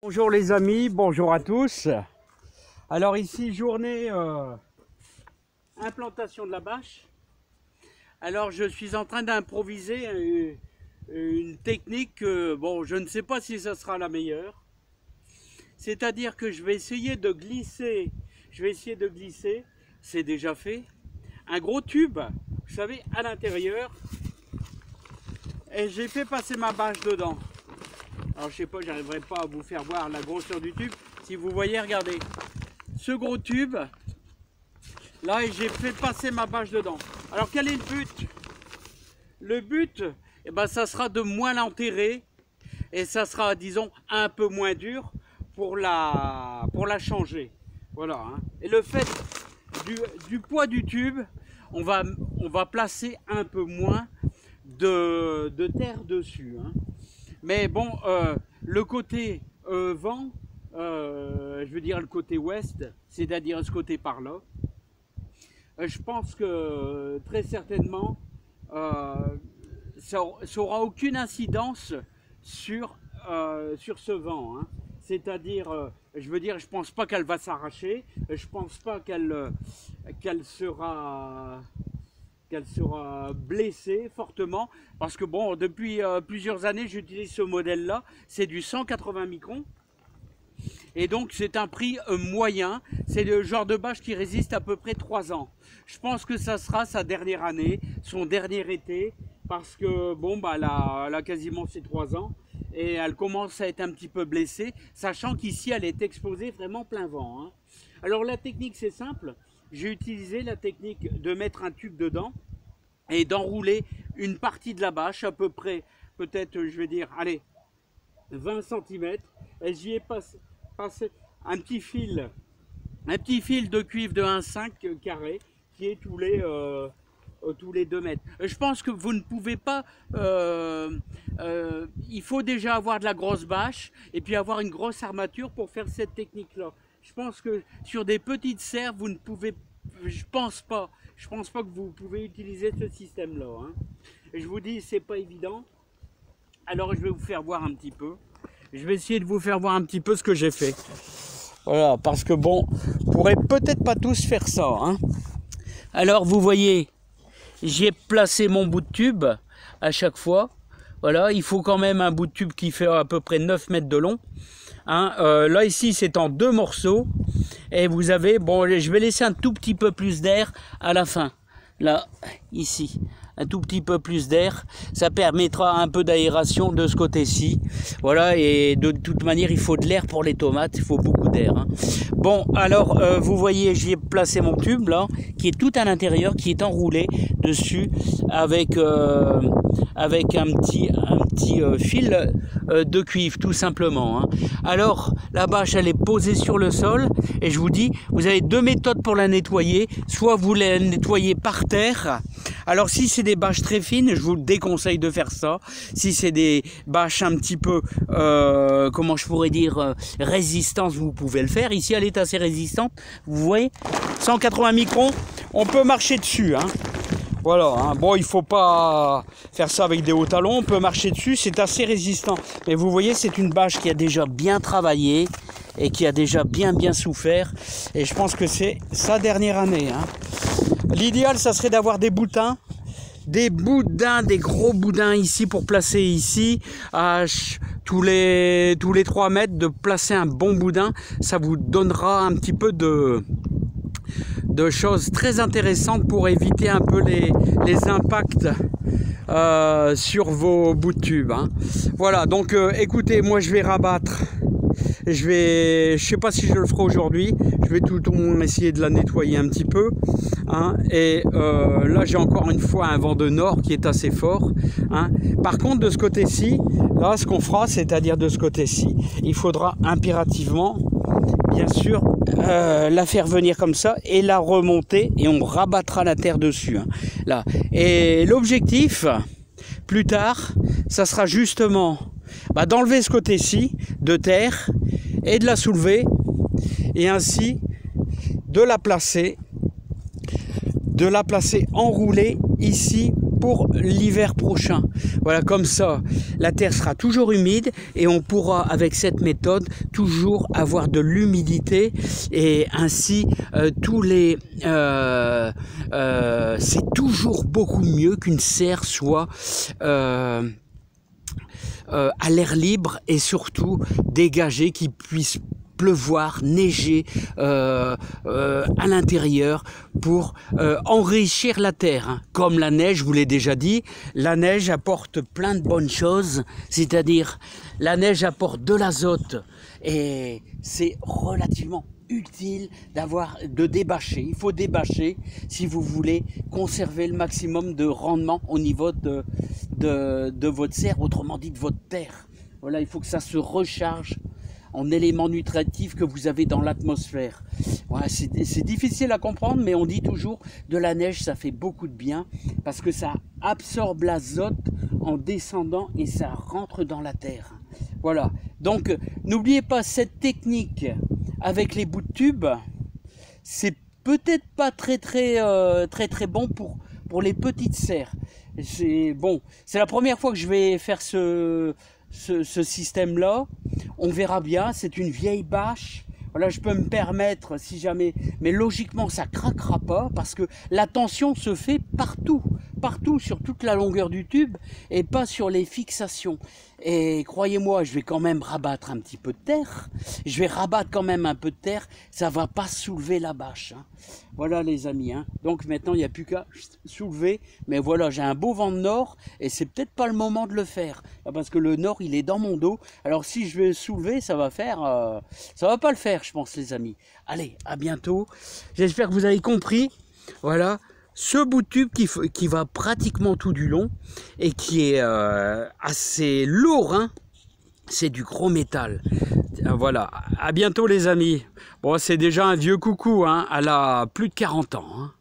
Bonjour les amis, bonjour à tous. Alors ici, journée implantation de la bâche. Alors je suis en train d'improviser une technique, bon, je ne sais pas si ça sera la meilleure. C'est-à-dire que je vais essayer de glisser, c'est déjà fait, un gros tube, vous savez, à l'intérieur. Et j'ai fait passer ma bâche dedans. Alors je sais pas, j'arriverai pas à vous faire voir la grosseur du tube. Si vous voyez, regardez, ce gros tube, là, et j'ai fait passer ma bâche dedans. Alors quel est le but? Le but, eh ben, ça sera de moins l'enterrer et ça sera, disons, un peu moins dur pour la changer. Voilà. Hein. Et le fait du poids du tube, on va placer un peu moins de terre dessus. Hein. Mais bon, le côté vent, je veux dire le côté ouest, c'est-à-dire ce côté par là, je pense que très certainement, ça n'aura aucune incidence sur ce vent. Hein. C'est-à-dire, je veux dire, je pense pas qu'elle va s'arracher, je pense pas qu'elle sera blessée fortement, parce que bon, depuis plusieurs années j'utilise ce modèle là, c'est du 180 microns et donc c'est un prix moyen, c'est le genre de bâche qui résiste à peu près 3 ans. Je pense que ça sera sa dernière année, son dernier été, parce que bon, bah, elle a quasiment ses 3 ans et elle commence à être un petit peu blessée, sachant qu'ici elle est exposée vraiment plein vent. Hein. Alors la technique c'est simple. J'ai utilisé la technique de mettre un tube dedans et d'enrouler une partie de la bâche, à peu près, peut-être, je vais dire, allez, 20 cm. Et j'y ai passé un petit fil de cuivre de 1,5 carré qui est tous les 2 mètres. Je pense que vous ne pouvez pas, il faut déjà avoir de la grosse bâche et puis avoir une grosse armature pour faire cette technique-là. Je pense que sur des petites serres, vous ne pouvez, je pense pas que vous pouvez utiliser ce système-là. Hein. Je vous dis, c'est pas évident. Alors je vais vous faire voir un petit peu. Je vais essayer de vous faire voir un petit peu ce que j'ai fait. Voilà, parce que bon, vous pourrez peut-être pas tous faire ça. Hein. Alors vous voyez, j'ai placé mon bout de tube à chaque fois. Voilà, il faut quand même un bout de tube qui fait à peu près 9 mètres de long. Hein, là ici c'est en 2 morceaux et vous avez, bon, je vais laisser un tout petit peu plus d'air à la fin, là, ici, un tout petit peu plus d'air, ça permettra un peu d'aération de ce côté-ci, voilà, et de toute manière il faut de l'air pour les tomates, il faut beaucoup d'air. Hein. Bon, alors vous voyez, j'y ai placé mon tube là, qui est tout à l'intérieur, qui est enroulé dessus avec un petit fil de cuivre tout simplement. Hein. Alors la bâche elle est posée sur le sol et je vous dis, vous avez 2 méthodes pour la nettoyer, soit vous la nettoyez par terre. Alors si c'est des bâches très fines, je vous déconseille de faire ça. Si c'est des bâches un petit peu, comment je pourrais dire, résistantes, vous pouvez le faire. Ici elle est assez résistante, vous voyez, 180 microns, on peut marcher dessus. Hein. Voilà, hein. Bon, il ne faut pas faire ça avec des hauts talons, on peut marcher dessus, c'est assez résistant. Mais vous voyez, c'est une bâche qui a déjà bien travaillé et qui a déjà bien souffert. Et je pense que c'est sa dernière année. Hein. L'idéal, ça serait d'avoir des boudins, des gros boudins ici pour placer ici, à tous les 3 mètres, de placer un bon boudin. Ça vous donnera un petit peu de choses très intéressantes pour éviter un peu les impacts sur vos bouts de tube. Hein. Voilà, donc écoutez, moi je vais rabattre. Je sais pas si je le ferai aujourd'hui. Je vais tout au moins essayer de la nettoyer un petit peu. Hein. Et là, j'ai encore une fois un vent de nord qui est assez fort. Hein. Par contre, de ce côté-ci, là, ce qu'on fera, c'est-à-dire de ce côté-ci, il faudra impérativement, bien sûr, la faire venir comme ça et la remonter et on rabattra la terre dessus. Hein. Là. Et l'objectif, plus tard, ça sera justement d'enlever ce côté-ci de terre et de la soulever et ainsi de la placer enroulée ici pour l'hiver prochain. Voilà, comme ça, la terre sera toujours humide et on pourra, avec cette méthode, toujours avoir de l'humidité et ainsi c'est toujours beaucoup mieux qu'une serre soit à l'air libre et surtout dégagée, qui puisse pleuvoir, neiger à l'intérieur pour enrichir la terre. Hein. Comme la neige, je vous l'ai déjà dit, la neige apporte plein de bonnes choses, c'est-à-dire la neige apporte de l'azote et c'est relativement utile de débâcher. Il faut débâcher si vous voulez conserver le maximum de rendement au niveau de votre serre, autrement dit de votre terre. Voilà, il faut que ça se recharge en éléments nutritifs que vous avez dans l'atmosphère. Voilà, c'est difficile à comprendre, mais on dit toujours de la neige, ça fait beaucoup de bien parce que ça absorbe l'azote en descendant et ça rentre dans la terre. Voilà, donc n'oubliez pas cette technique avec les bouts de tube, c'est peut-être pas très bon pour les petites serres. C'est la première fois que je vais faire ce système-là. On verra bien, c'est une vieille bâche. Voilà, je peux me permettre si jamais, mais logiquement ça craquera pas parce que la tension se fait partout sur toute la longueur du tube et pas sur les fixations. Et croyez-moi, je vais quand même rabattre un petit peu de terre. Je vais rabattre quand même un peu de terre. Ça va pas soulever la bâche. Hein. Voilà les amis. Hein. Donc maintenant, il n'y a plus qu'à soulever. Mais voilà, j'ai un beau vent de nord et c'est peut-être pas le moment de le faire. Parce que le nord, il est dans mon dos. Alors si je vais soulever, ça va pas le faire, je pense les amis. Allez, à bientôt. J'espère que vous avez compris. Voilà. Ce bout de tube qui va pratiquement tout du long et qui est assez lourd, hein, c'est du gros métal. Voilà, à bientôt les amis. Bon, c'est déjà un vieux coucou, hein, elle a plus de 40 ans. Hein.